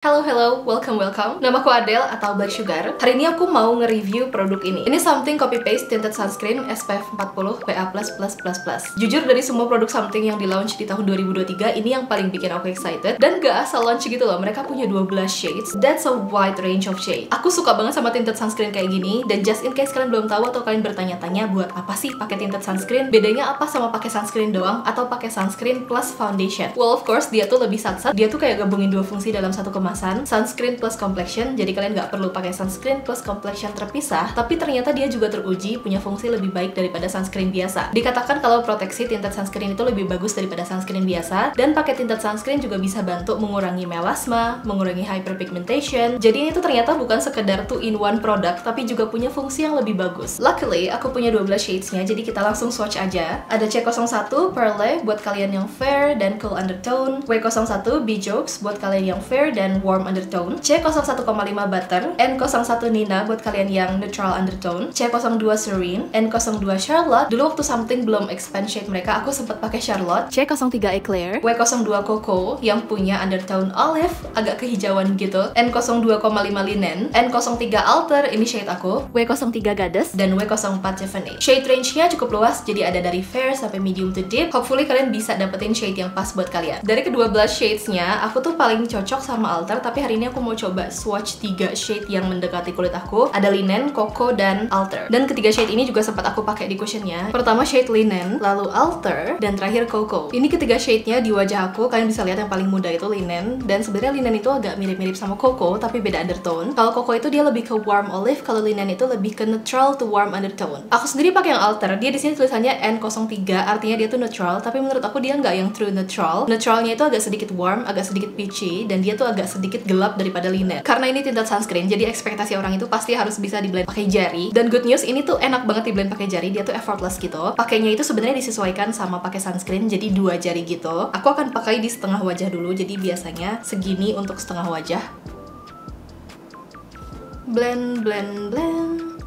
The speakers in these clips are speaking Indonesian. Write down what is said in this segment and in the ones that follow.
Hello, welcome. Namaku Adele atau Black Sugar. Hari ini aku mau nge-review produk ini. Ini Something Copy Paste Tinted Sunscreen SPF 40 PA++++. Jujur dari semua produk Something yang di-launch di tahun 2023, ini yang paling bikin aku excited. Dan gak asal launch gitu loh, mereka punya 12 shades. That's a wide range of shade. Aku suka banget sama tinted sunscreen kayak gini. Dan just in case kalian belum tahu atau kalian bertanya-tanya buat apa sih pakai tinted sunscreen? Bedanya apa sama pakai sunscreen doang atau pakai sunscreen plus foundation? Well, of course, dia tuh lebih sat-sat. Dia tuh kayak gabungin dua fungsi dalam satu kemasan. Sunscreen plus complexion, jadi kalian nggak perlu pakai sunscreen plus complexion terpisah, tapi ternyata dia juga teruji punya fungsi lebih baik daripada sunscreen biasa. Dikatakan kalau proteksi tinted sunscreen itu lebih bagus daripada sunscreen biasa, dan pakai tinted sunscreen juga bisa bantu mengurangi melasma, mengurangi hyperpigmentation. Jadi ini tuh ternyata bukan sekedar 2-in-1 produk, tapi juga punya fungsi yang lebih bagus. Luckily, aku punya 12 shades-nya, jadi kita langsung swatch aja. Ada C01 Pearly buat kalian yang fair dan cool undertone, W01 Bjorks buat kalian yang fair dan warm undertone, C01,5 Butter, N01 Nina buat kalian yang neutral undertone, C02 Serene, N02 Charlotte. Dulu waktu Something belum expand shade mereka, aku sempat pakai Charlotte. C03 Eclair, W02 Coco yang punya undertone olive, agak kehijauan gitu, N02,5 Linen, N03 Alter, ini shade aku, W03 Goddess, dan W04 Tiffany. Shade range-nya cukup luas, jadi ada dari fair sampai medium to deep. Hopefully kalian bisa dapetin shade yang pas buat kalian. Dari kedua belas shades-nya, aku tuh paling cocok sama Alter, tapi hari ini aku mau coba swatch 3 shade yang mendekati kulit aku. Ada Linen, Coco, dan Alter. Dan ketiga shade ini juga sempat aku pakai di cushionnya. Pertama shade Linen, lalu Alter, dan terakhir Coco. Ini ketiga shade-nya di wajah aku. Kalian bisa lihat yang paling muda itu Linen, dan sebenarnya Linen itu agak mirip-mirip sama Coco, tapi beda undertone. Kalau Coco itu dia lebih ke warm olive, kalau Linen itu lebih ke neutral to warm undertone. Aku sendiri pakai yang Alter. Dia di sini tulisannya N03, artinya dia tuh neutral, tapi menurut aku dia nggak yang true neutral. Neutralnya itu agak sedikit warm, agak sedikit peachy, dan dia tuh agak sedikit gelap daripada Linen. Karena ini tinted sunscreen, jadi ekspektasi orang itu pasti harus bisa di blend pakai jari. Dan good news, ini tuh enak banget di blend pakai jari, dia tuh effortless gitu. Pakainya itu sebenarnya disesuaikan sama pakai sunscreen, jadi 2 jari gitu. Aku akan pakai di setengah wajah dulu, jadi biasanya segini untuk setengah wajah. Blend.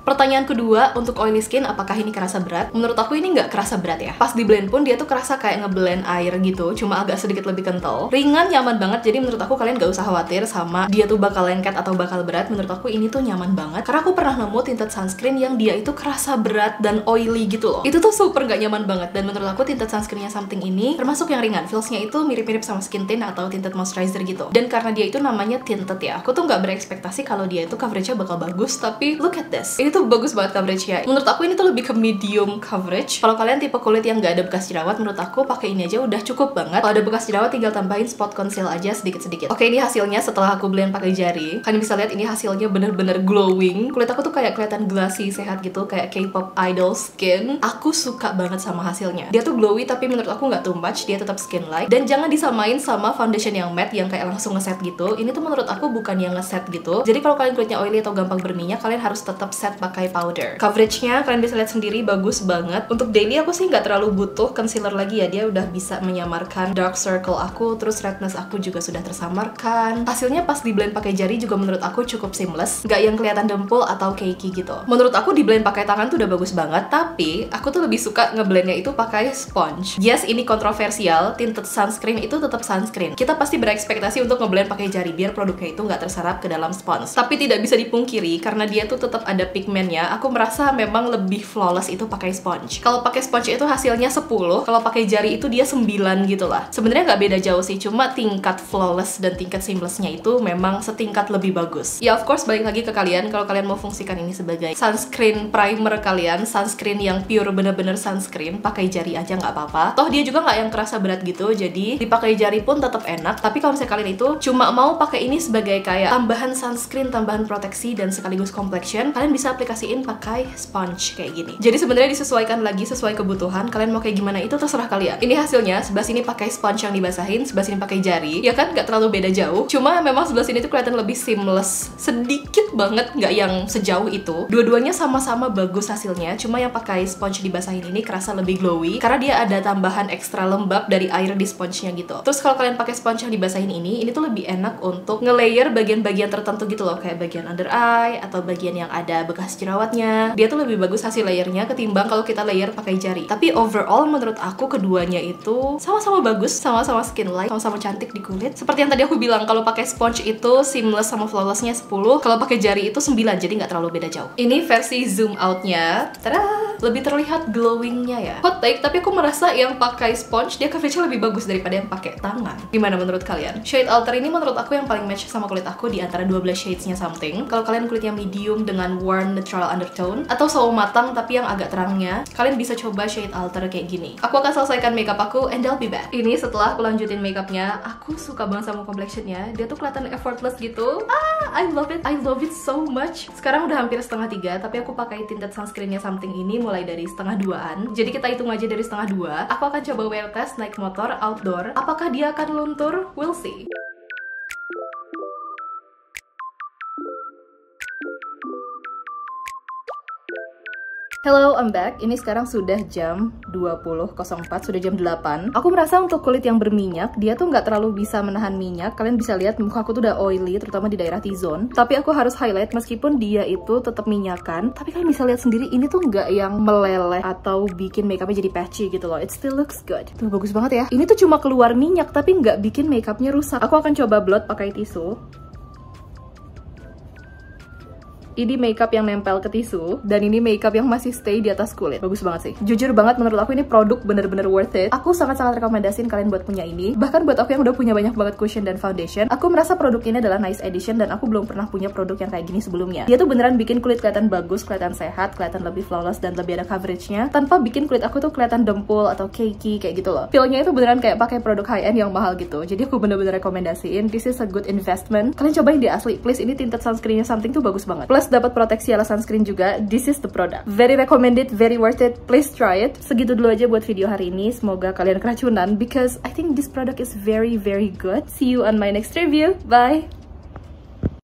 Pertanyaan kedua, untuk oily skin, apakah ini kerasa berat? Menurut aku ini nggak kerasa berat ya. Pas di blend pun dia tuh kerasa kayak ngeblend air gitu, cuma agak sedikit lebih kental. Ringan, nyaman banget, jadi menurut aku kalian nggak usah khawatir sama dia tuh bakal lengket atau bakal berat. Menurut aku ini tuh nyaman banget, karena aku pernah nemu tinted sunscreen yang dia itu kerasa berat dan oily gitu loh. Itu tuh super nggak nyaman banget, dan menurut aku tinted sunscreennya Something ini termasuk yang ringan. Feelsnya itu mirip-mirip sama skin tint atau tinted moisturizer gitu. Dan karena dia itu namanya tinted ya, aku tuh nggak berekspektasi kalau dia itu coveragenya bakal bagus, tapi look at this. Ini tuh bagus banget coveragenya. Menurut aku ini tuh lebih ke medium coverage. Kalau kalian tipe kulit yang nggak ada bekas jerawat, menurut aku pakai ini aja udah cukup banget. Kalau ada bekas jerawat tinggal tambahin spot conceal aja sedikit-sedikit. Oke, ini hasilnya setelah aku blend pakai jari. Kalian bisa lihat ini hasilnya bener-bener glowing. Kulit aku tuh kayak kelihatan glassy, sehat gitu, kayak K-pop idol skin. Aku suka banget sama hasilnya. Dia tuh glowy tapi menurut aku nggak too much, dia tetap skin light. Dan jangan disamain sama foundation yang matte yang kayak langsung ngeset gitu. Ini tuh menurut aku bukan yang ngeset gitu. Jadi kalau kalian kulitnya oily atau gampang berminyak, kalian harus tetap set pakai powder. Coveragenya kalian bisa lihat sendiri bagus banget. Untuk daily aku sih nggak terlalu butuh concealer lagi ya. Dia udah bisa menyamarkan dark circle aku, terus redness aku juga sudah tersamarkan. Hasilnya pas di blend pakai jari juga menurut aku cukup seamless, nggak yang kelihatan dempul atau cakey gitu. Menurut aku di blend pakai tangan tuh udah bagus banget, tapi aku tuh lebih suka ngeblendnya itu pakai sponge. Yes, ini kontroversial, tinted sunscreen itu tetap sunscreen. Kita pasti berekspektasi untuk ngeblend pakai jari biar produknya itu nggak terserap ke dalam sponge. Tapi tidak bisa dipungkiri karena dia tuh tetap ada pigmentnya. Aku merasa memang lebih flawless itu pakai sponge. Kalau pakai sponge itu hasilnya 10, kalau pakai jari itu dia 9 gitu lah. Sebenarnya nggak beda jauh sih, cuma tingkat flawless dan tingkat seamlessnya itu memang setingkat lebih bagus. Ya of course balik lagi ke kalian, kalau kalian mau fungsikan ini sebagai sunscreen primer kalian, sunscreen yang pure bener-bener sunscreen, pakai jari aja nggak apa-apa. Toh dia juga nggak yang kerasa berat gitu, jadi dipakai jari pun tetap enak. Tapi kalau misalnya kalian itu cuma mau pakai ini sebagai kayak tambahan sunscreen, tambahan proteksi dan sekaligus complexion, kalian bisa aplikasiin pakai sponge kayak gini. Jadi sebenarnya disesuaikan lagi sesuai kebutuhan. Kalian mau kayak gimana itu terserah kalian. Ini hasilnya, sebelah sini pakai sponge yang dibasahin, sebelah sini pakai jari. Ya kan nggak terlalu beda jauh. Cuma memang sebelah sini tuh kelihatan lebih seamless. Sedikit banget, nggak yang sejauh itu. Dua-duanya sama-sama bagus hasilnya. Cuma yang pakai sponge dibasahin ini kerasa lebih glowy karena dia ada tambahan ekstra lembab dari air di spongenya gitu. Terus kalau kalian pakai sponge yang dibasahin ini tuh lebih enak untuk nge-layer bagian-bagian tertentu gitu loh, kayak bagian under eye atau bagian yang ada bekas bekas jerawatnya. Dia tuh lebih bagus hasil layernya ketimbang kalau kita layer pakai jari. Tapi overall menurut aku keduanya itu sama-sama bagus, sama-sama skin light, sama-sama cantik di kulit. Seperti yang tadi aku bilang, kalau pakai sponge itu seamless sama flawlessnya 10, kalau pakai jari itu 9, jadi nggak terlalu beda jauh. Ini versi zoom outnya, tada, lebih terlihat glowingnya ya. Hot take, tapi aku merasa yang pakai sponge dia coveragenya lebih bagus daripada yang pakai tangan. Gimana menurut kalian? Shade Alter ini menurut aku yang paling match sama kulit aku di antara 12 shadesnya something. Kalau kalian kulitnya medium dengan warm neutral undertone atau sawo matang tapi yang agak terangnya, kalian bisa coba Shade Alter kayak gini. Aku akan selesaikan makeup aku and I'll be back. Ini setelah aku lanjutin makeupnya, aku suka banget sama complexionnya. Dia tuh kelihatan effortless gitu. I love it so much. Sekarang udah hampir setengah 3, tapi aku pakai tinted sunscreennya something ini mulai dari setengah 2-an. Jadi kita hitung aja dari setengah 2. Aku akan coba wear test naik motor outdoor. Apakah dia akan luntur? We'll see. Hello, I'm back. Ini sekarang sudah jam 20.04, sudah jam 8. Aku merasa untuk kulit yang berminyak, dia tuh nggak terlalu bisa menahan minyak. Kalian bisa lihat muka aku tuh udah oily, terutama di daerah T-zone. Tapi aku harus highlight meskipun dia itu tetap minyakan. Tapi kalian bisa lihat sendiri, ini tuh nggak yang meleleh atau bikin makeupnya jadi patchy gitu loh. It still looks good. Tuh, bagus banget ya. Ini tuh cuma keluar minyak, tapi nggak bikin makeupnya rusak. Aku akan coba blot pakai tisu. Ini makeup yang nempel ke tisu, dan ini makeup yang masih stay di atas kulit. Bagus banget sih. Jujur banget, menurut aku ini produk bener-bener worth it. Aku sangat-sangat rekomendasiin kalian buat punya ini. Bahkan buat aku yang udah punya banyak banget cushion dan foundation, aku merasa produk ini adalah nice edition dan aku belum pernah punya produk yang kayak gini sebelumnya. Dia tuh beneran bikin kulit kelihatan bagus, kelihatan sehat, kelihatan lebih flawless dan lebih ada coveragenya, tanpa bikin kulit aku tuh kelihatan dempul atau cakey kayak gitu loh. Feel-nya itu beneran kayak pakai produk high-end yang mahal gitu. Jadi aku bener-bener rekomendasiin. This is a good investment. Kalian cobain di asli, please. Ini tinted sunscreennya something tuh bagus banget. Plus dapat proteksi ala sunscreen juga. This is the product. Very recommended, very worth it. Please try it. Segitu dulu aja buat video hari ini. Semoga kalian keracunan because I think this product is very, very good. See you on my next review. Bye!